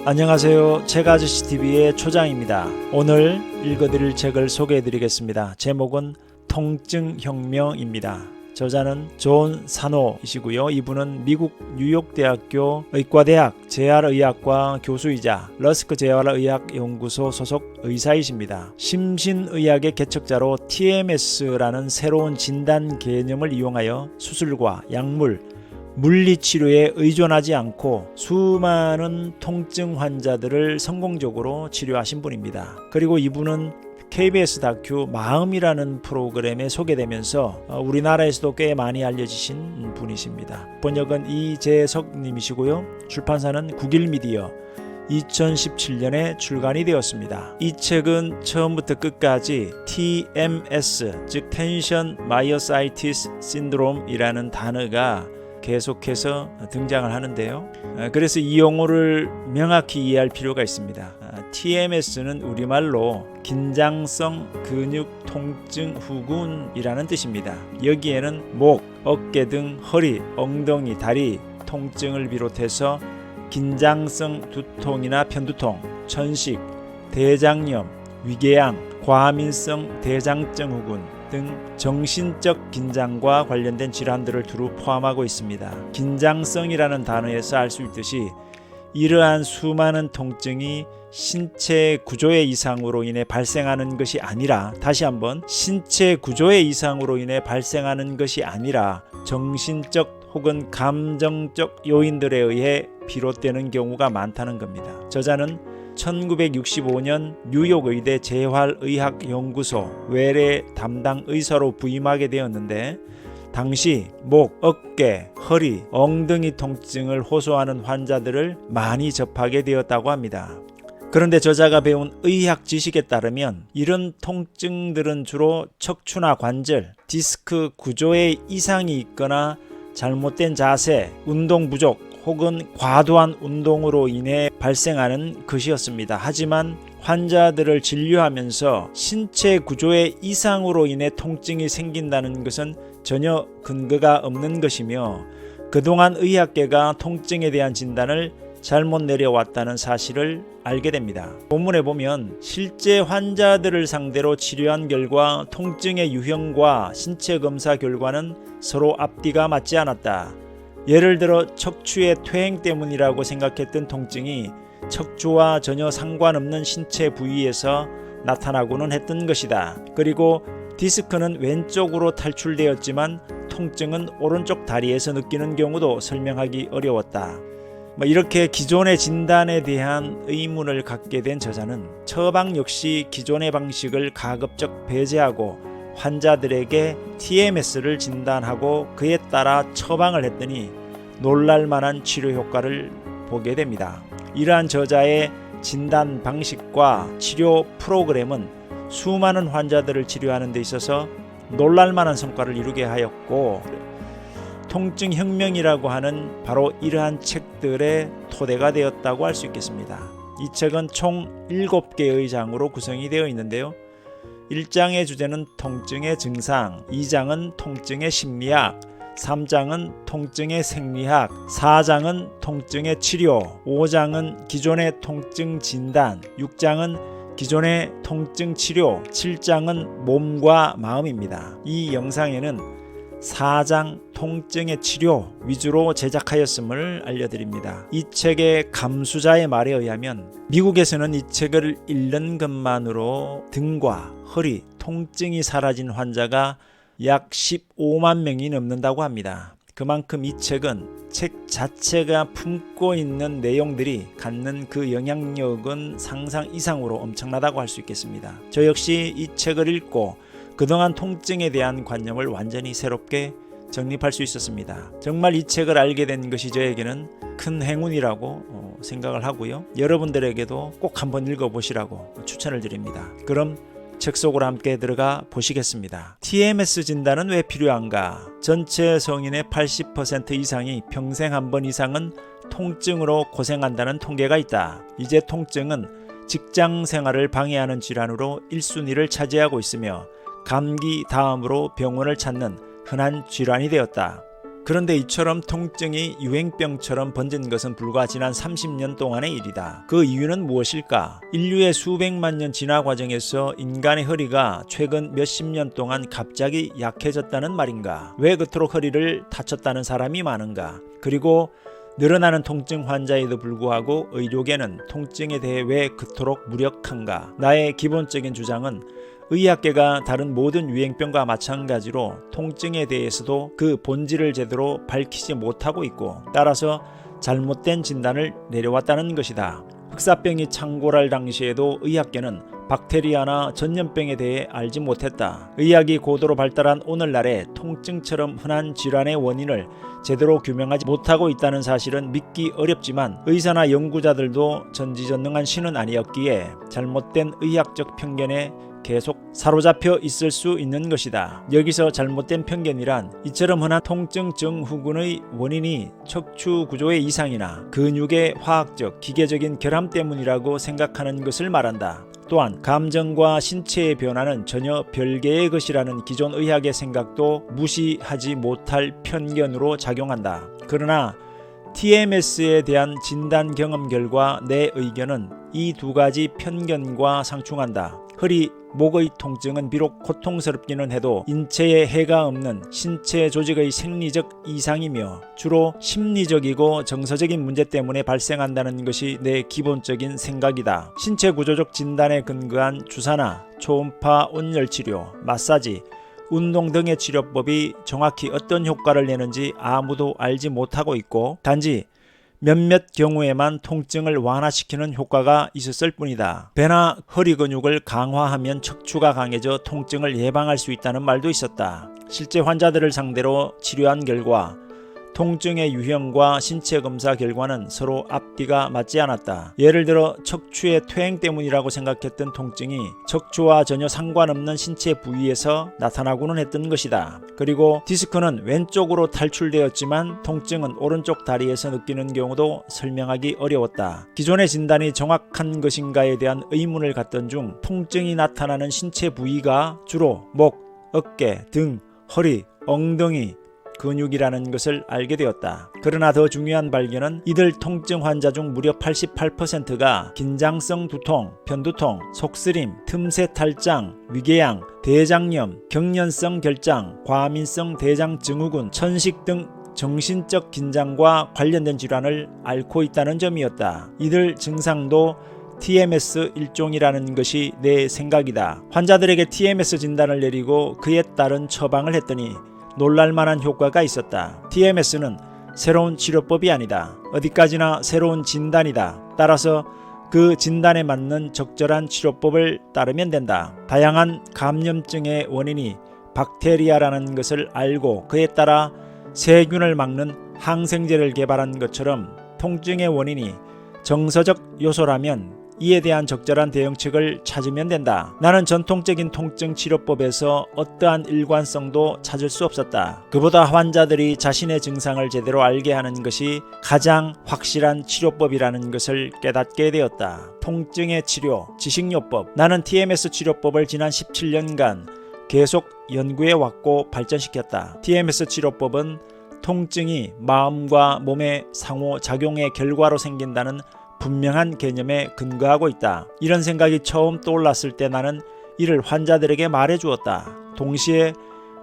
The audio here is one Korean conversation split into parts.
안녕하세요. 책아저씨TV의 초장입니다. 오늘 읽어드릴 책을 소개해드리겠습니다. 제목은 통증혁명입니다. 저자는 존 사노이시고요. 이분은 미국 뉴욕대학교 의과대학 재활의학과 교수이자 러스크 재활의학연구소 소속 의사이십니다. 심신의학의 개척자로 TMS라는 새로운 진단 개념을 이용하여 수술과 약물, 물리치료에 의존하지 않고 수많은 통증 환자들을 성공적으로 치료하신 분입니다. 그리고 이분은 KBS 다큐 마음이라는 프로그램에 소개되면서 우리나라에서도 꽤 많이 알려지신 분이십니다. 번역은 이재석 님이시고요. 출판사는 국일미디어. 2017년에 출간이 되었습니다. 이 책은 처음부터 끝까지 TMS, 즉 텐션 마이어사이티스 신드롬이라는 단어가 계속해서 등장을 하는데요. 그래서 이 용어를 명확히 이해할 필요가 있습니다. TMS는 우리말로 긴장성 근육 통증 후군이라는 뜻입니다. 여기에는 목, 어깨 등 허리, 엉덩이, 다리 통증을 비롯해서 긴장성 두통이나 편두통, 천식, 대장염, 위궤양, 과민성 대장증 후군 등 정신적 긴장과 관련된 질환들을 두루 포함하고 있습니다. 긴장성이라는 단어에서 알 수 있듯이 이러한 수많은 통증이 신체 구조의 이상으로 인해 발생하는 것이 아니라, 다시 한번 신체 구조의 이상으로 인해 발생하는 것이 아니라 정신적 혹은 감정적 요인들에 의해 비롯되는 경우가 많다는 겁니다. 저자는 1965년 뉴욕 의대 재활의학연구소 외래 담당 의사로 부임하게 되었는데, 당시 목, 어깨, 허리, 엉덩이 통증을 호소하는 환자들을 많이 접하게 되었다고 합니다. 그런데 저자가 배운 의학 지식에 따르면 이런 통증들은 주로 척추나 관절, 디스크 구조에 이상이 있거나 잘못된 자세, 운동 부족 혹은 과도한 운동으로 인해 발생하는 것이었습니다. 하지만 환자들을 진료하면서 신체 구조의 이상으로 인해 통증이 생긴다는 것은 전혀 근거가 없는 것이며, 그동안 의학계가 통증에 대한 진단을 잘못 내려왔다는 사실을 알게 됩니다. 본문에 보면 실제 환자들을 상대로 치료한 결과 통증의 유형과 신체 검사 결과는 서로 앞뒤가 맞지 않았다. 예를 들어 척추의 퇴행 때문이라고 생각했던 통증이 척추와 전혀 상관없는 신체 부위에서 나타나고는 했던 것이다. 그리고 디스크는 왼쪽으로 탈출되었지만 통증은 오른쪽 다리에서 느끼는 경우도 설명하기 어려웠다. 이렇게 기존의 진단에 대한 의문을 갖게 된 저자는 처방 역시 기존의 방식을 가급적 배제하고 환자들에게 TMS를 진단하고 그에 따라 처방을 했더니 놀랄만한 치료 효과를 보게 됩니다. 이러한 저자의 진단 방식과 치료 프로그램은 수많은 환자들을 치료하는 데 있어서 놀랄만한 성과를 이루게 하였고, 통증혁명이라고 하는 바로 이러한 책들의 토대가 되었다고 할 수 있겠습니다. 이 책은 총 7개의 장으로 구성이 되어 있는데요. 1장의 주제는 통증의 증상, 2장은 통증의 심리학, 3장은 통증의 생리학, 4장은 통증의 치료, 5장은 기존의 통증 진단, 6장은 기존의 통증 치료, 7장은 몸과 마음입니다. 이 영상에는 4장 통증의 치료 위주로 제작하였음을 알려드립니다. 이 책의 감수자의 말에 의하면 미국에서는 이 책을 읽는 것만으로 등과 허리 통증이 사라진 환자가 약 15만 명이 넘는다고 합니다. 그만큼 이 책은 책 자체가 품고 있는 내용들이 갖는 그 영향력은 상상 이상으로 엄청나다고 할 수 있겠습니다. 저 역시 이 책을 읽고 그동안 통증에 대한 관념을 완전히 새롭게 정립할 수 있었습니다. 정말 이 책을 알게 된 것이 저에게는 큰 행운이라고 생각을 하고요. 여러분들에게도 꼭 한번 읽어보시라고 추천을 드립니다. 그럼 책 속으로 함께 들어가 보시겠습니다. TMS 진단은 왜 필요한가? 전체 성인의 80% 이상이 평생 한 번 이상은 통증으로 고생한다는 통계가 있다. 이제 통증은 직장 생활을 방해하는 질환으로 1순위를 차지하고 있으며 감기 다음으로 병원을 찾는 흔한 질환이 되었다. 그런데 이처럼 통증이 유행병처럼 번진 것은 불과 지난 30년 동안의 일이다. 그 이유는 무엇일까? 인류의 수백만 년 진화 과정에서 인간의 허리가 최근 몇십 년 동안 갑자기 약해졌다는 말인가? 왜 그토록 허리를 다쳤다는 사람이 많은가? 그리고 늘어나는 통증 환자에도 불구하고 의료계는 통증에 대해 왜 그토록 무력한가? 나의 기본적인 주장은 의학계가 다른 모든 유행병과 마찬가지로 통증에 대해서도 그 본질을 제대로 밝히지 못하고 있고 따라서 잘못된 진단을 내려왔다는 것이다. 흑사병이 창궐할 당시에도 의학계는 박테리아나 전염병에 대해 알지 못했다. 의학이 고도로 발달한 오늘날에 통증처럼 흔한 질환의 원인을 제대로 규명하지 못하고 있다는 사실은 믿기 어렵지만 의사나 연구자들도 전지전능한 신은 아니었기에 잘못된 의학적 편견에 계속 사로잡혀 있을 수 있는 것이다. 여기서 잘못된 편견이란 이처럼 흔한 통증 증후군의 원인이 척추 구조의 이상이나 근육의 화학적, 기계적인 결함 때문이라고 생각하는 것을 말한다. 또한 감정과 신체의 변화는 전혀 별개의 것이라는 기존 의학의 생각도 무시하지 못할 편견으로 작용한다. 그러나 TMS에 대한 진단 경험 결과 내 의견은 이 두 가지 편견과 상충한다. 허리, 목의 통증은 비록 고통스럽기는 해도 인체에 해가 없는 신체 조직의 생리적 이상이며 주로 심리적이고 정서적인 문제 때문에 발생한다는 것이 내 기본적인 생각이다. 신체 구조적 진단에 근거한 주사나 초음파 온열치료, 마사지, 운동 등의 치료법이 정확히 어떤 효과를 내는지 아무도 알지 못하고 있고 단지 몇몇 경우에만 통증을 완화시키는 효과가 있었을 뿐이다. 배나 허리 근육을 강화하면 척추가 강해져 통증을 예방할 수 있다는 말도 있었다. 실제 환자들을 상대로 치료한 결과 통증의 유형과 신체 검사 결과는 서로 앞뒤가 맞지 않았다. 예를 들어 척추의 퇴행 때문이라고 생각했던 통증이 척추와 전혀 상관없는 신체 부위에서 나타나고는 했던 것이다. 그리고 디스크는 왼쪽으로 탈출되었지만 통증은 오른쪽 다리에서 느끼는 경우도 설명하기 어려웠다. 기존의 진단이 정확한 것인가에 대한 의문을 갖던 중 통증이 나타나는 신체 부위가 주로 목, 어깨, 등, 허리, 엉덩이, 근육이라는 것을 알게 되었다. 그러나 더 중요한 발견은 이들 통증 환자 중 무려 88%가 긴장성 두통, 편두통, 속쓰림, 틈새 탈장, 위궤양, 대장염, 경련성 결장, 과민성 대장 증후군, 천식 등 정신적 긴장과 관련된 질환을 앓고 있다는 점이었다. 이들 증상도 TMS 일종이라는 것이 내 생각이다. 환자들에게 TMS 진단을 내리고 그에 따른 처방을 했더니 놀랄만한 효과가 있었다. TMS는 새로운 치료법이 아니다. 어디까지나 새로운 진단이다. 따라서 그 진단에 맞는 적절한 치료법을 따르면 된다. 다양한 감염증의 원인이 박테리아라는 것을 알고 그에 따라 세균을 막는 항생제를 개발한 것처럼 통증의 원인이 정서적 요소라면 이에 대한 적절한 대응책을 찾으면 된다. 나는 전통적인 통증 치료법에서 어떠한 일관성도 찾을 수 없었다. 그보다 환자들이 자신의 증상을 제대로 알게 하는 것이 가장 확실한 치료법이라는 것을 깨닫게 되었다. 통증의 치료, 지식요법. 나는 TMS 치료법을 지난 17년간 계속 연구해 왔고 발전시켰다. TMS 치료법은 통증이 마음과 몸의 상호작용의 결과로 생긴다는 분명한 개념에 근거하고 있다. 이런 생각이 처음 떠올랐을 때 나는 이를 환자들에게 말해주었다. 동시에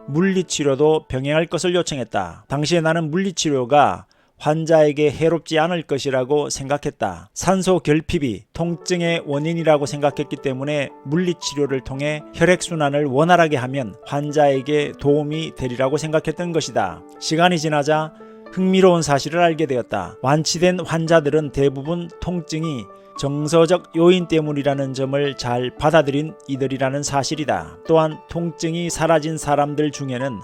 물리치료도 병행할 것을 요청했다. 당시에 나는 물리치료가 환자에게 해롭지 않을 것이라고 생각했다. 산소 결핍이 통증의 원인이라고 생각했기 때문에 물리치료를 통해 혈액순환을 원활하게 하면 환자에게 도움이 되리라고 생각했던 것이다. 시간이 지나자 흥미로운 사실을 알게 되었다. 완치된 환자들은 대부분 통증이 정서적 요인 때문이라는 점을 잘 받아들인 이들이라는 사실이다. 또한 통증이 사라진 사람들 중에는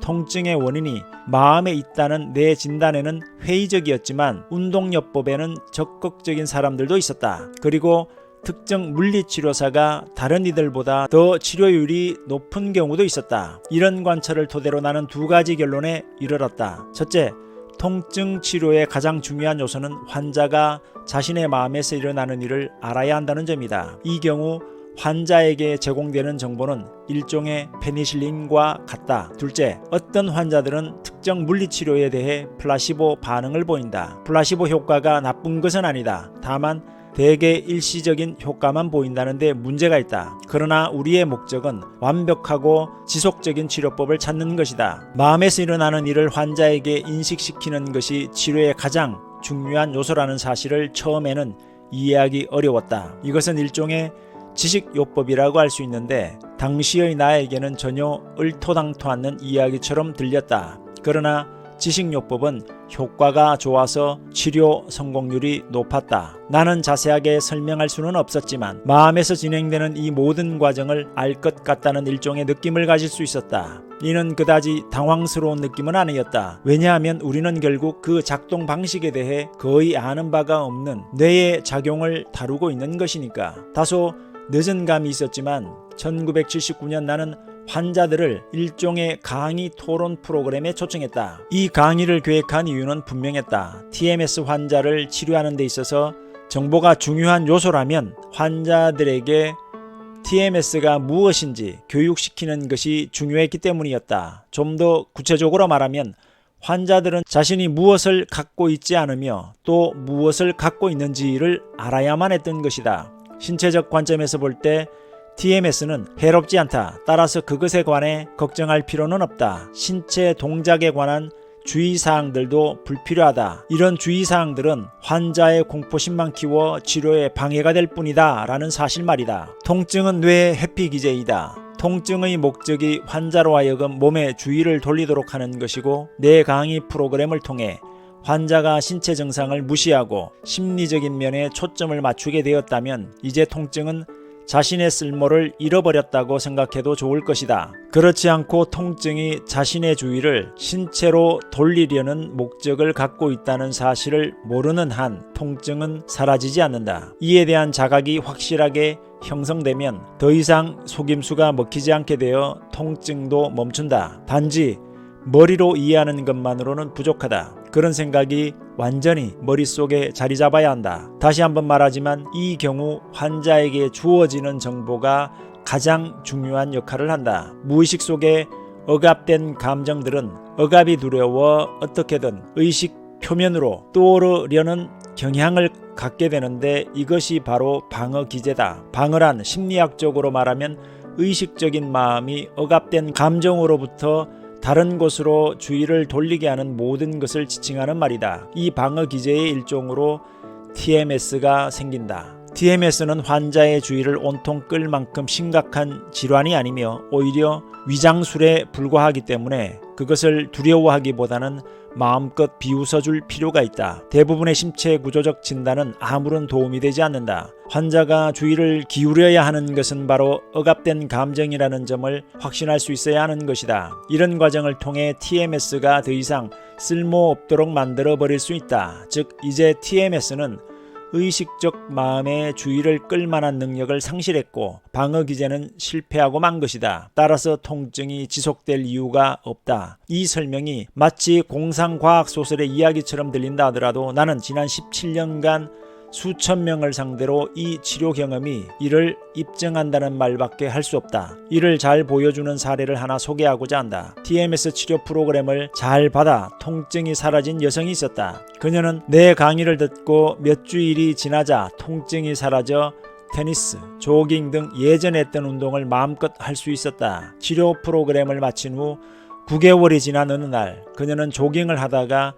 통증의 원인이 마음에 있다는 내 진단에는 회의적이었지만 운동요법에는 적극적인 사람들도 있었다. 그리고 특정 물리치료사가 다른 이들보다 더 치료율이 높은 경우도 있었다. 이런 관찰을 토대로 나는 두 가지 결론에 이르렀다. 첫째, 통증 치료의 가장 중요한 요소는 환자가 자신의 마음에서 일어나는 일을 알아야 한다는 점이다. 이 경우 환자에게 제공되는 정보는 일종의 페니실린과 같다. 둘째, 어떤 환자들은 특정 물리치료에 대해 플라시보 반응을 보인다. 플라시보 효과가 나쁜 것은 아니다. 다만 대개 일시적인 효과만 보인다는데 문제가 있다. 그러나 우리의 목적은 완벽하고 지속적인 치료법을 찾는 것이다. 마음에서 일어나는 일을 환자에게 인식시키는 것이 치료의 가장 중요한 요소라는 사실을 처음에는 이해하기 어려웠다. 이것은 일종의 지식요법이라고 할 수 있는데 당시의 나에게는 전혀 얼토당토 않는 이야기처럼 들렸다. 그러나 지식요법은 효과가 좋아서 치료 성공률이 높았다. 나는 자세하게 설명할 수는 없었지만 마음에서 진행되는 이 모든 과정을 알 것 같다는 일종의 느낌을 가질 수 있었다. 이는 그다지 당황스러운 느낌은 아니었다. 왜냐하면 우리는 결국 그 작동 방식에 대해 거의 아는 바가 없는 뇌의 작용을 다루고 있는 것이니까. 다소 늦은 감이 있었지만 1979년 나는 환자들을 일종의 강의 토론 프로그램에 초청했다. 이 강의를 계획한 이유는 분명했다. TMS 환자를 치료하는 데 있어서 정보가 중요한 요소라면 환자들에게 TMS가 무엇인지 교육시키는 것이 중요했기 때문이었다. 좀 더 구체적으로 말하면 환자들은 자신이 무엇을 갖고 있지 않으며 또 무엇을 갖고 있는지를 알아야만 했던 것이다. 신체적 관점에서 볼 때 TMS는 해롭지 않다. 따라서 그것에 관해 걱정할 필요는 없다. 신체 동작에 관한 주의사항들도 불필요하다. 이런 주의사항들은 환자의 공포심만 키워 치료에 방해가 될 뿐이다 라는 사실 말이다. 통증은 뇌의 해피기제이다. 통증의 목적이 환자로 하여금 몸에 주의를 돌리도록 하는 것이고 내 강의 프로그램을 통해 환자가 신체 증상을 무시하고 심리적인 면에 초점을 맞추게 되었다면 이제 통증은 자신의 쓸모를 잃어버렸다고 생각해도 좋을 것이다. 그렇지 않고 통증이 자신의 주의를 신체로 돌리려는 목적을 갖고 있다는 사실을 모르는 한 통증은 사라지지 않는다. 이에 대한 자각이 확실하게 형성되면 더 이상 속임수가 먹히지 않게 되어 통증도 멈춘다. 단지 머리로 이해하는 것만으로는 부족하다. 그런 생각이 완전히 머릿속에 자리 잡아야 한다. 다시 한번 말하지만 이 경우 환자에게 주어지는 정보가 가장 중요한 역할을 한다. 무의식 속에 억압된 감정들은 억압이 두려워 어떻게든 의식 표면으로 떠오르려는 경향을 갖게 되는데 이것이 바로 방어 기제다. 방어란 심리학적으로 말하면 의식적인 마음이 억압된 감정으로부터 다른 곳으로 주의를 돌리게 하는 모든 것을 지칭하는 말이다. 이 방어 기제의 일종으로 TMS가 생긴다. TMS는 환자의 주의를 온통 끌 만큼 심각한 질환이 아니며 오히려 위장술에 불과하기 때문에 그것을 두려워하기보다는 마음껏 비웃어줄 필요가 있다. 대부분의 신체 구조적 진단은 아무런 도움이 되지 않는다. 환자가 주의를 기울여야 하는 것은 바로 억압된 감정이라는 점을 확신할 수 있어야 하는 것이다. 이런 과정을 통해 TMS가 더 이상 쓸모없도록 만들어버릴 수 있다. 즉 이제 TMS는 의식적 마음의 주의를 끌만한 능력을 상실했고 방어 기제는 실패하고 만 것이다. 따라서 통증이 지속될 이유가 없다. 이 설명이 마치 공상과학 소설의 이야기처럼 들린다 하더라도 나는 지난 17년간 수천 명을 상대로 이 치료 경험이 이를 입증한다는 말밖에 할 수 없다. 이를 잘 보여주는 사례를 하나 소개하고자 한다. TMS 치료 프로그램을 잘 받아 통증이 사라진 여성이 있었다. 그녀는 내 강의를 듣고 몇 주일이 지나자 통증이 사라져 테니스, 조깅 등 예전에 했던 운동을 마음껏 할 수 있었다. 치료 프로그램을 마친 후 9개월이 지난 어느 날 그녀는 조깅을 하다가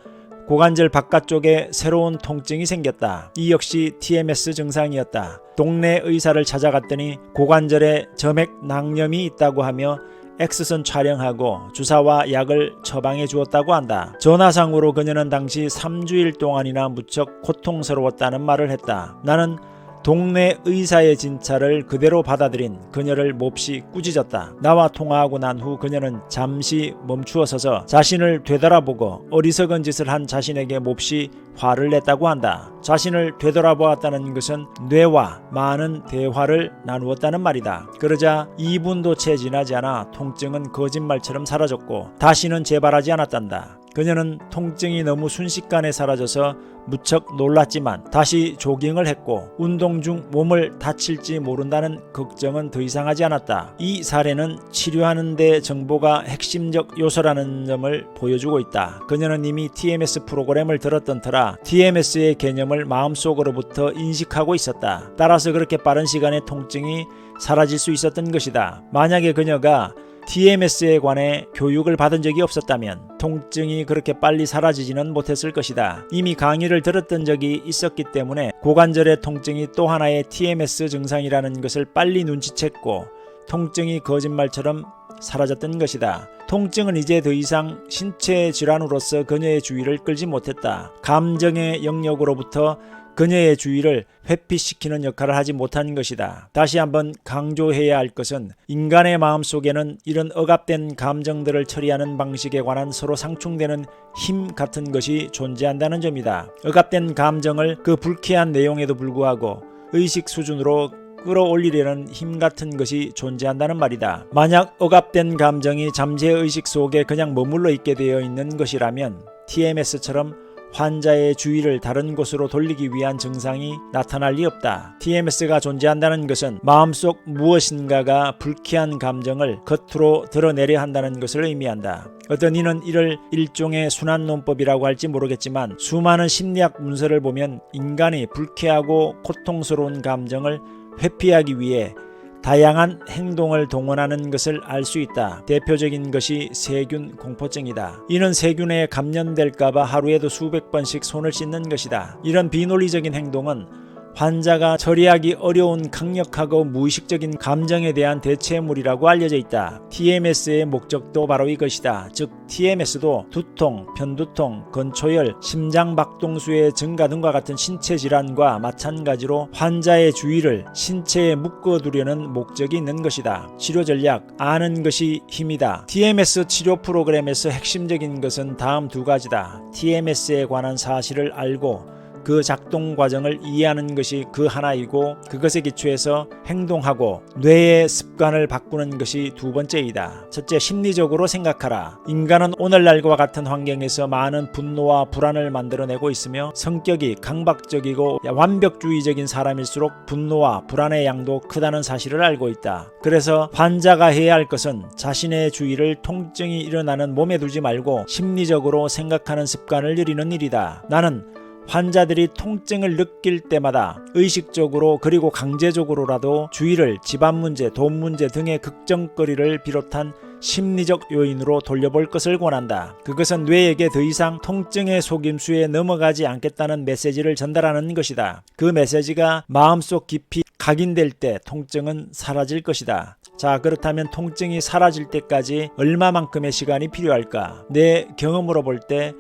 고관절 바깥쪽에 새로운 통증이 생겼다. 이 역시 TMS 증상이었다. 동네 의사를 찾아갔더니 고관절에 점액 낭염이 있다고 하며 X선 촬영하고 주사와 약을 처방해 주었다고 한다. 전화상으로 그녀는 당시 3주일 동안이나 무척 고통스러웠다는 말을 했다. 나는 동네 의사의 진찰을 그대로 받아들인 그녀를 몹시 꾸짖었다. 나와 통화하고 난 후 그녀는 잠시 멈추어 서서 자신을 되돌아보고 어리석은 짓을 한 자신에게 몹시 화를 냈다고 한다. 자신을 되돌아보았다는 것은 뇌와 많은 대화를 나누었다는 말이다. 그러자 2분도 채 지나지 않아 통증은 거짓말처럼 사라졌고 다시는 재발하지 않았단다. 그녀는 통증이 너무 순식간에 사라져서 무척 놀랐지만 다시 조깅을 했고 운동 중 몸을 다칠지 모른다는 걱정은 더 이상 하지 않았다. 이 사례는 치료하는 데 정보가 핵심적 요소라는 점을 보여주고 있다. 그녀는 이미 TMS 프로그램을 들었던 터라 TMS의 개념을 마음속으로부터 인식하고 있었다. 따라서 그렇게 빠른 시간에 통증이 사라질 수 있었던 것이다. 만약에 그녀가 TMS에 관해 교육을 받은 적이 없었다면 통증이 그렇게 빨리 사라지지는 못했을 것이다. 이미 강의를 들었던 적이 있었기 때문에 고관절의 통증이 또 하나의 TMS 증상이라는 것을 빨리 눈치챘고 통증이 거짓말처럼 사라졌던 것이다. 통증은 이제 더 이상 신체 질환으로서 그녀의 주의를 끌지 못했다. 감정의 영역으로부터 그녀의 주의를 회피시키는 역할을 하지 못한 것이다. 다시 한번 강조해야 할 것은 인간의 마음속에는 이런 억압된 감정들을 처리하는 방식에 관한 서로 상충되는 힘 같은 것이 존재한다는 점이다. 억압된 감정을 그 불쾌한 내용에도 불구하고 의식 수준으로 끌어올리려는 힘 같은 것이 존재한다는 말이다. 만약 억압된 감정이 잠재의식 속에 그냥 머물러 있게 되어 있는 것이라면 TMS처럼 환자의 주의를 다른 곳으로 돌리기 위한 증상이 나타날 리 없다. TMS가 존재한다는 것은 마음속 무엇인가가 불쾌한 감정을 겉으로 드러내려 한다는 것을 의미한다. 어떤 이는 이를 일종의 순환논법이라고 할지 모르겠지만 수많은 심리학 문서를 보면 인간이 불쾌하고 고통스러운 감정을 회피하기 위해 다양한 행동을 동원하는 것을 알 수 있다. 대표적인 것이 세균 공포증이다. 이는 세균에 감염될까봐 하루에도 수백 번씩 손을 씻는 것이다. 이런 비논리적인 행동은 환자가 처리하기 어려운 강력하고 무의식적인 감정에 대한 대체물이라고 알려져 있다. TMS의 목적도 바로 이것이다. 즉 TMS도 두통, 편두통, 건초열, 심장박동수의 증가 등과 같은 신체 질환과 마찬가지로 환자의 주의를 신체에 묶어두려는 목적이 있는 것이다. 치료 전략, 아는 것이 힘이다. TMS 치료 프로그램에서 핵심적인 것은 다음 두 가지다. TMS에 관한 사실을 알고 그 작동 과정을 이해하는 것이 그 하나이고 그것에 기초해서 행동하고 뇌의 습관을 바꾸는 것이 두 번째이다. 첫째, 심리적으로 생각하라. 인간은 오늘날과 같은 환경에서 많은 분노와 불안을 만들어내고 있으며 성격이 강박적이고 완벽주의적인 사람일수록 분노와 불안의 양도 크다는 사실을 알고 있다. 그래서 환자가 해야 할 것은 자신의 주의를 통증이 일어나는 몸에 두지 말고 심리적으로 생각하는 습관을 들이는 일이다. 나는 환자들이 통증을 느낄 때마다 의식적으로 그리고 강제적으로라도 주의를 집안 문제, 돈 문제 등의 걱정거리를 비롯한 심리적 요인으로 돌려볼 것을 권한다. 그것은 뇌에게 더 이상 통증의 속임수에 넘어가지 않겠다는 메시지를 전달하는 것이다. 그 메시지가 마음속 깊이 각인될 때 통증은 사라질 것이다. 자, 그렇다면 통증이 사라질 때까지 얼마만큼의 시간이 필요할까? 내 경험으로 볼 때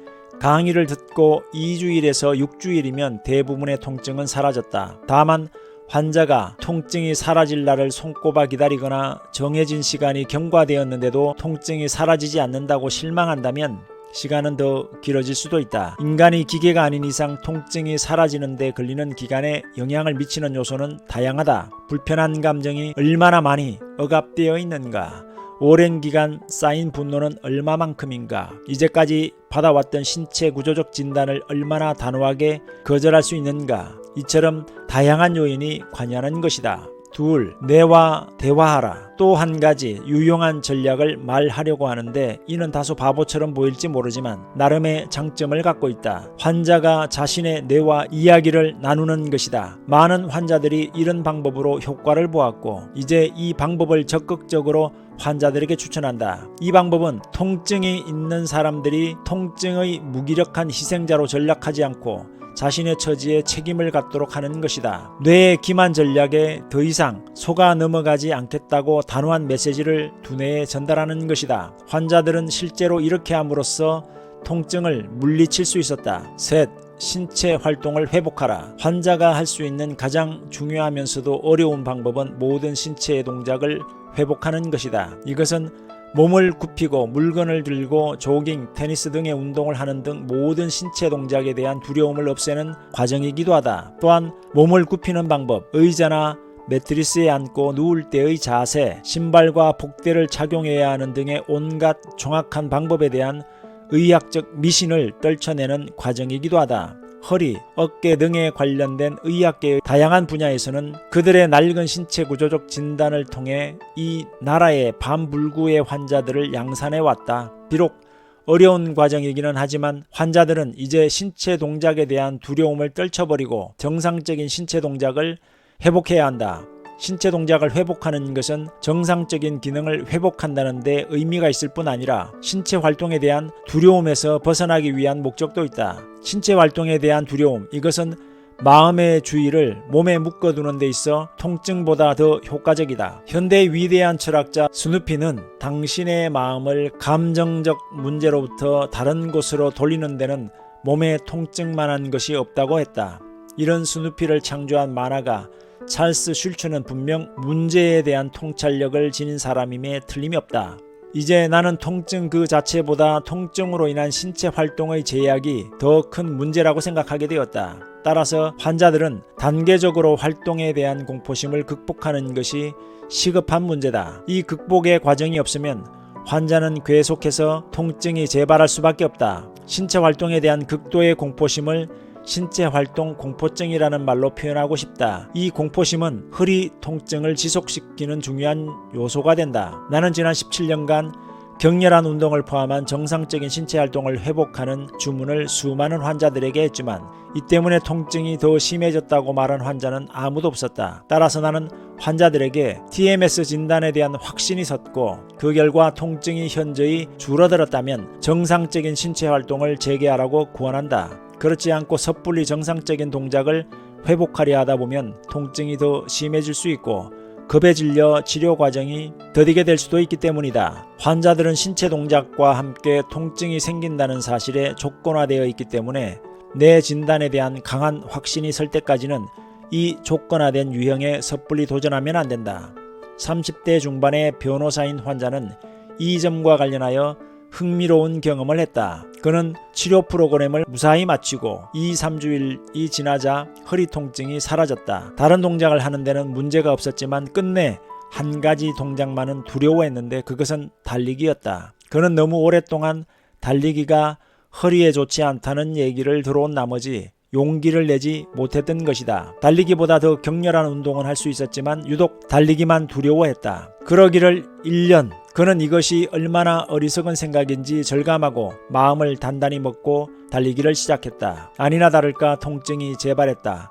강의를 듣고 2주일에서 6주일이면 대부분의 통증은 사라졌다. 다만 환자가 통증이 사라질 날을 손꼽아 기다리거나 정해진 시간이 경과되었는데도 통증이 사라지지 않는다고 실망한다면 시간은 더 길어질 수도 있다. 인간이 기계가 아닌 이상 통증이 사라지는 데 걸리는 기간에 영향을 미치는 요소는 다양하다. 불편한 감정이 얼마나 많이 억압되어 있는가? 오랜 기간 쌓인 분노는 얼마만큼인가? 이제까지 받아왔던 신체 구조적 진단을 얼마나 단호하게 거절할 수 있는가? 이처럼 다양한 요인이 관여하는 것이다. 둘, 뇌와 대화하라. 또 한 가지 유용한 전략을 말하려고 하는데 이는 다소 바보처럼 보일지 모르지만 나름의 장점을 갖고 있다. 환자가 자신의 뇌와 이야기를 나누는 것이다. 많은 환자들이 이런 방법으로 효과를 보았고 이제 이 방법을 적극적으로 환자들에게 추천한다. 이 방법은 통증이 있는 사람들이 통증의 무기력한 희생자로 전락하지 않고 자신의 처지에 책임을 갖도록 하는 것이다. 뇌의 기만 전략에 더 이상 속아 넘어가지 않겠다고 단호한 메시지를 두뇌에 전달하는 것이다. 환자들은 실제로 이렇게 함으로써 통증을 물리칠 수 있었다. 셋, 신체 활동을 회복하라. 환자가 할 수 있는 가장 중요하면서도 어려운 방법은 모든 신체의 동작을 회복하는 것이다. 이것은 몸을 굽히고 물건을 들고 조깅, 테니스 등의 운동을 하는 등 모든 신체 동작에 대한 두려움을 없애는 과정이기도 하다. 또한 몸을 굽히는 방법, 의자나 매트리스에 앉고 누울 때의 자세, 신발과 복대를 착용해야 하는 등의 온갖 정확한 방법에 대한 의학적 미신을 떨쳐내는 과정이기도 하다. 허리, 어깨 등에 관련된 의학계의 다양한 분야에서는 그들의 낡은 신체 구조적 진단을 통해 이 나라의 반불구의 환자들을 양산해 왔다. 비록 어려운 과정이기는 하지만 환자들은 이제 신체 동작에 대한 두려움을 떨쳐버리고 정상적인 신체 동작을 회복해야 한다. 신체 동작을 회복하는 것은 정상적인 기능을 회복한다는 데 의미가 있을 뿐 아니라 신체 활동에 대한 두려움에서 벗어나기 위한 목적도 있다. 신체 활동에 대한 두려움, 이것은 마음의 주의를 몸에 묶어두는 데 있어 통증보다 더 효과적이다. 현대의 위대한 철학자 스누피는 당신의 마음을 감정적 문제로부터 다른 곳으로 돌리는 데는 몸에 통증만한 것이 없다고 했다. 이런 스누피를 창조한 만화가 찰스 슐츠는 분명 문제에 대한 통찰력을 지닌 사람임에 틀림이 없다. 이제 나는 통증 그 자체보다 통증으로 인한 신체 활동의 제약이 더 큰 문제라고 생각하게 되었다. 따라서 환자들은 단계적으로 활동에 대한 공포심을 극복하는 것이 시급한 문제다. 이 극복의 과정이 없으면 환자는 계속해서 통증이 재발할 수밖에 없다. 신체 활동에 대한 극도의 공포심을 신체 활동 공포증이라는 말로 표현하고 싶다. 이 공포심은 허리 통증을 지속시키는 중요한 요소가 된다. 나는 지난 17년간 격렬한 운동을 포함한 정상적인 신체 활동을 회복하는 주문을 수많은 환자들에게 했지만 이 때문에 통증이 더 심해졌다고 말한 환자는 아무도 없었다. 따라서 나는 환자들에게 TMS 진단에 대한 확신이 섰고 그 결과 통증이 현저히 줄어들었다면 정상적인 신체 활동을 재개하라고 권한다. 그렇지 않고 섣불리 정상적인 동작을 회복하려 하다 보면 통증이 더 심해질 수 있고 겁에 질려 치료 과정이 더디게 될 수도 있기 때문이다. 환자들은 신체 동작과 함께 통증이 생긴다는 사실에 조건화되어 있기 때문에 내 진단에 대한 강한 확신이 설 때까지는 이 조건화된 유형에 섣불리 도전하면 안 된다. 30대 중반의 변호사인 환자는 이 점과 관련하여 흥미로운 경험을 했다. 그는 치료 프로그램을 무사히 마치고 2-3주일이 지나자 허리 통증이 사라졌다. 다른 동작을 하는 데는 문제가 없었지만 끝내 한 가지 동작만은 두려워했는데 그것은 달리기였다. 그는 너무 오랫동안 달리기가 허리에 좋지 않다는 얘기를 들어온 나머지 용기를 내지 못했던 것이다. 달리기보다 더 격렬한 운동은 할 수 있었지만 유독 달리기만 두려워했다. 그러기를 1년. 그는 이것이 얼마나 어리석은 생각인지 절감하고 마음을 단단히 먹고 달리기를 시작했다. 아니나 다를까 통증이 재발했다.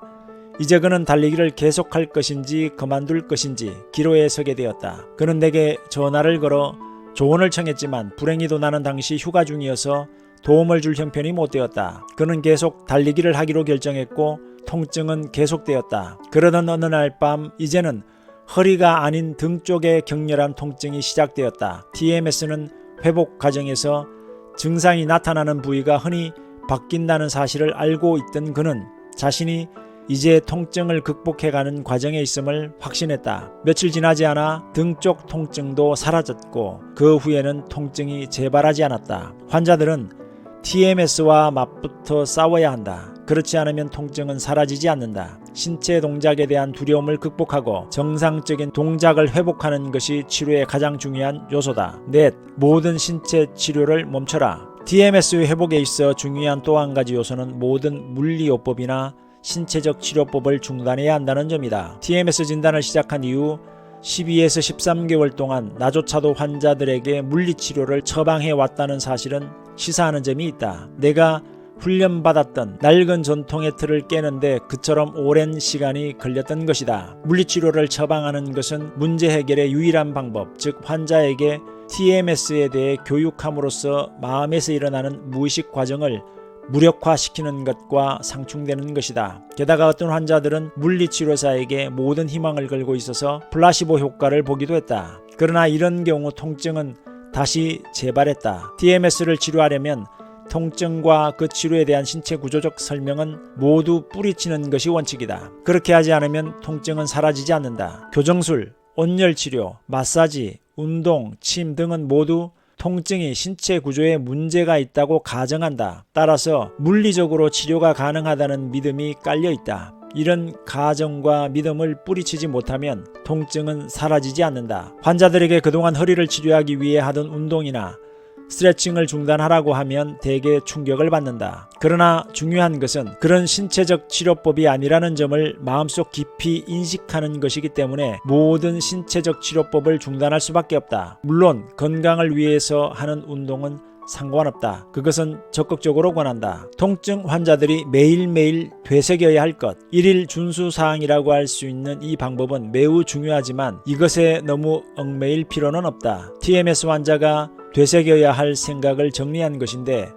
이제 그는 달리기를 계속할 것인지 그만둘 것인지 기로에 서게 되었다. 그는 내게 전화를 걸어 조언을 청했지만 불행히도 나는 당시 휴가 중이어서 도움을 줄 형편이 못 되었다. 그는 계속 달리기를 하기로 결정했고 통증은 계속되었다. 그러던 어느 날 밤 이제는 허리가 아닌 등 쪽에 격렬한 통증이 시작되었다. TMS는 회복 과정에서 증상이 나타나는 부위가 흔히 바뀐다는 사실을 알고 있던 그는 자신이 이제 통증을 극복해가는 과정에 있음을 확신했다. 며칠 지나지 않아 등 쪽 통증도 사라졌고 그 후에는 통증이 재발하지 않았다. 환자들은 TMS와 맞붙어 싸워야 한다. 그렇지 않으면 통증은 사라지지 않는다. 신체 동작에 대한 두려움을 극복하고 정상적인 동작을 회복하는 것이 치료의 가장 중요한 요소다. 넷, 모든 신체 치료를 멈춰라. TMS 회복에 있어 중요한 또 한 가지 요소는 모든 물리요법이나 신체적 치료법을 중단해야 한다는 점이다. TMS 진단을 시작한 이후 12에서 13개월 동안 나조차도 환자들에게 물리치료를 처방해 왔다는 사실은 시사하는 점이 있다. 내가 훈련받았던 낡은 전통의 틀을 깨는데 그처럼 오랜 시간이 걸렸던 것이다. 물리치료를 처방하는 것은 문제 해결의 유일한 방법, 즉 환자에게 TMS에 대해 교육함으로써 마음에서 일어나는 무의식 과정을 무력화시키는 것과 상충되는 것이다. 게다가 어떤 환자들은 물리치료사에게 모든 희망을 걸고 있어서 플라시보 효과를 보기도 했다. 그러나 이런 경우 통증은 다시 재발했다. TMS를 치료하려면 통증과 그 치료에 대한 신체 구조적 설명은 모두 뿌리치는 것이 원칙이다. 그렇게 하지 않으면 통증은 사라지지 않는다. 교정술, 온열치료, 마사지, 운동, 침 등은 모두 통증이 신체 구조에 문제가 있다고 가정한다. 따라서 물리적으로 치료가 가능하다는 믿음이 깔려 있다. 이런 가정과 믿음을 뿌리치지 못하면 통증은 사라지지 않는다. 환자들에게 그동안 허리를 치료하기 위해 하던 운동이나 스트레칭을 중단하라고 하면 대개 충격을 받는다. 그러나 중요한 것은 그런 신체적 치료법이 아니라는 점을 마음속 깊이 인식하는 것이기 때문에 모든 신체적 치료법을 중단할 수밖에 없다. 물론 건강을 위해서 하는 운동은 상관없다. 그것은 적극적으로 권한다. 통증 환자들이 매일매일 되새겨야 할 것, 1일 준수사항이라고 할 수 있는 이 방법은 매우 중요하지만 이것에 너무 얽매일 필요는 없다. TMS 환자가 되새겨야 할 생각을 정리한 것인데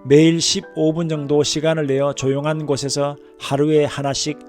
매일 15분 정도 시간을 내어 조용한 곳에서 하루에 하나씩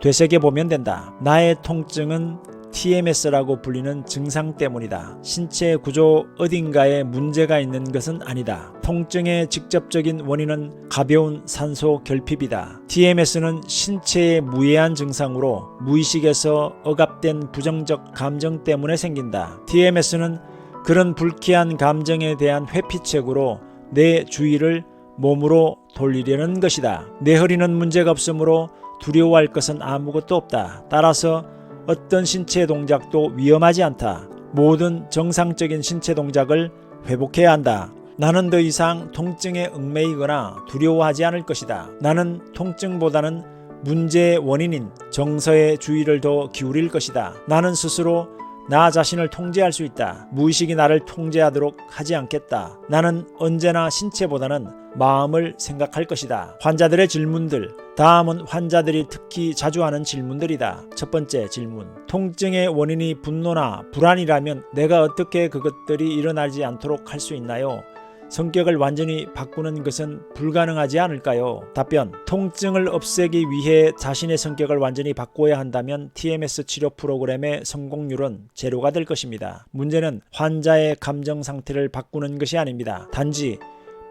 되새겨 보면 된다. 나의 통증은 TMS라고 불리는 증상 때문이다. 신체 구조 어딘가에 문제가 있는 것은 아니다. 통증의 직접적인 원인은 가벼운 산소 결핍이다. TMS는 신체의 무해한 증상으로 무의식에서 억압된 부정적 감정 때문에 생긴다. TMS는 그런 불쾌한 감정에 대한 회피책으로 내 주의를 몸으로 돌리려는 것이다. 내 허리는 문제가 없으므로 두려워할 것은 아무것도 없다. 따라서 어떤 신체 동작도 위험하지 않다. 모든 정상적인 신체 동작을 회복해야 한다. 나는 더 이상 통증에 얽매이거나 두려워하지 않을 것이다. 나는 통증보다는 문제의 원인인 정서에 주의를 더 기울일 것이다. 나는 스스로 나 자신을 통제할 수 있다. 무의식이 나를 통제하도록 하지 않겠다. 나는 언제나 신체보다는 마음을 생각할 것이다. 환자들의 질문들. 다음은 환자들이 특히 자주 하는 질문들이다. 첫 번째 질문. 통증의 원인이 분노나 불안이라면 내가 어떻게 그것들이 일어나지 않도록 할 수 있나요? 성격을 완전히 바꾸는 것은 불가능하지 않을까요? 답변. 통증을 없애기 위해 자신의 성격을 완전히 바꿔야 한다면 TMS 치료 프로그램의 성공률은 제로가 될 것입니다. 문제는 환자의 감정 상태를 바꾸는 것이 아닙니다. 단지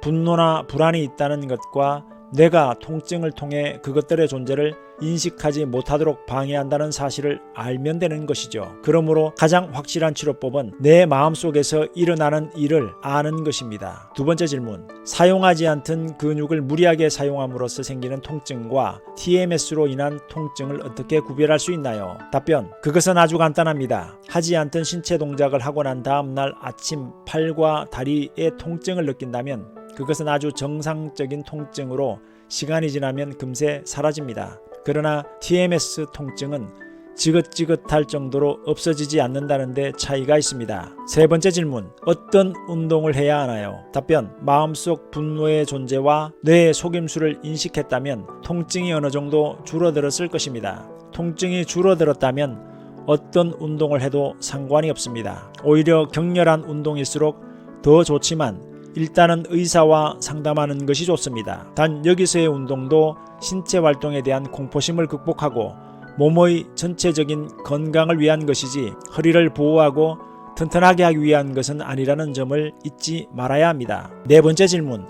분노나 불안이 있다는 것과 내가 통증을 통해 그것들의 존재를 인식하지 못하도록 방해한다는 사실을 알면 되는 것이죠. 그러므로 가장 확실한 치료법은 내 마음속에서 일어나는 일을 아는 것입니다. 두 번째 질문. 사용하지 않던 근육을 무리하게 사용함으로써 생기는 통증과 TMS로 인한 통증을 어떻게 구별할 수 있나요? 답변. 그것은 아주 간단합니다. 하지 않던 신체 동작을 하고 난 다음 날 아침 팔과 다리에 통증을 느낀다면 그것은 아주 정상적인 통증으로 시간이 지나면 금세 사라집니다. 그러나 TMS 통증은 지긋지긋할 정도로 없어지지 않는다는 데 차이가 있습니다. 세 번째 질문. 어떤 운동을 해야 하나요? 답변. 마음속 분노의 존재와 뇌의 속임수를 인식했다면 통증이 어느 정도 줄어들었을 것입니다. 통증이 줄어들었다면 어떤 운동을 해도 상관이 없습니다. 오히려 격렬한 운동일수록 더 좋지만 일단은 의사와 상담하는 것이 좋습니다. 단 여기서의 운동도 신체 활동에 대한 공포심을 극복하고 몸의 전체적인 건강을 위한 것이지 허리를 보호하고 튼튼하게 하기 위한 것은 아니라는 점을 잊지 말아야 합니다. 네 번째 질문.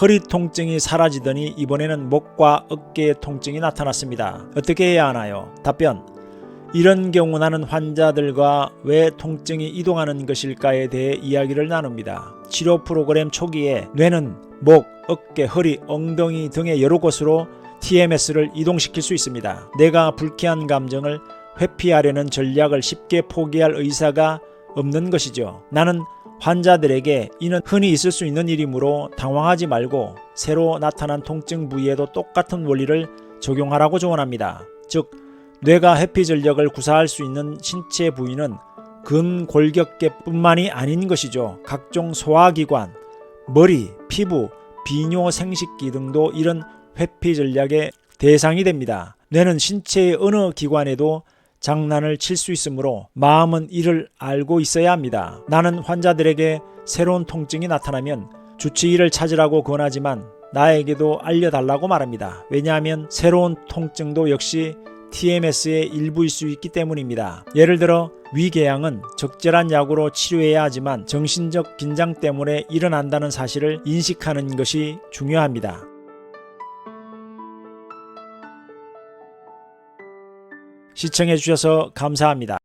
허리 통증이 사라지더니 이번에는 목과 어깨의 통증이 나타났습니다. 어떻게 해야 하나요? 답변. 이런 경우 나는 환자들과 왜 통증이 이동하는 것일까에 대해 이야기를 나눕니다. 치료 프로그램 초기에 뇌는 목, 어깨, 허리, 엉덩이 등의 여러 곳으로 TMS를 이동시킬 수 있습니다. 내가 불쾌한 감정을 회피하려는 전략을 쉽게 포기할 의사가 없는 것이죠. 나는 환자들에게 이는 흔히 있을 수 있는 일이므로 당황하지 말고 새로 나타난 통증 부위에도 똑같은 원리를 적용하라고 조언합니다. 즉, 뇌가 회피 전력을 구사할 수 있는 신체 부위는 근골격계뿐만이 아닌 것이죠. 각종 소화기관, 머리, 피부, 비뇨, 생식기 등도 이런 회피 전략의 대상이 됩니다. 뇌는 신체의 어느 기관에도 장난을 칠 수 있으므로 마음은 이를 알고 있어야 합니다. 나는 환자들에게 새로운 통증이 나타나면 주치의를 찾으라고 권하지만 나에게도 알려달라고 말합니다. 왜냐하면 새로운 통증도 역시 TMS의 일부일 수 있기 때문입니다. 예를 들어 위궤양은 적절한 약으로 치료해야 하지만 정신적 긴장 때문에 일어난다는 사실을 인식하는 것이 중요합니다. 시청해 주셔서 감사합니다.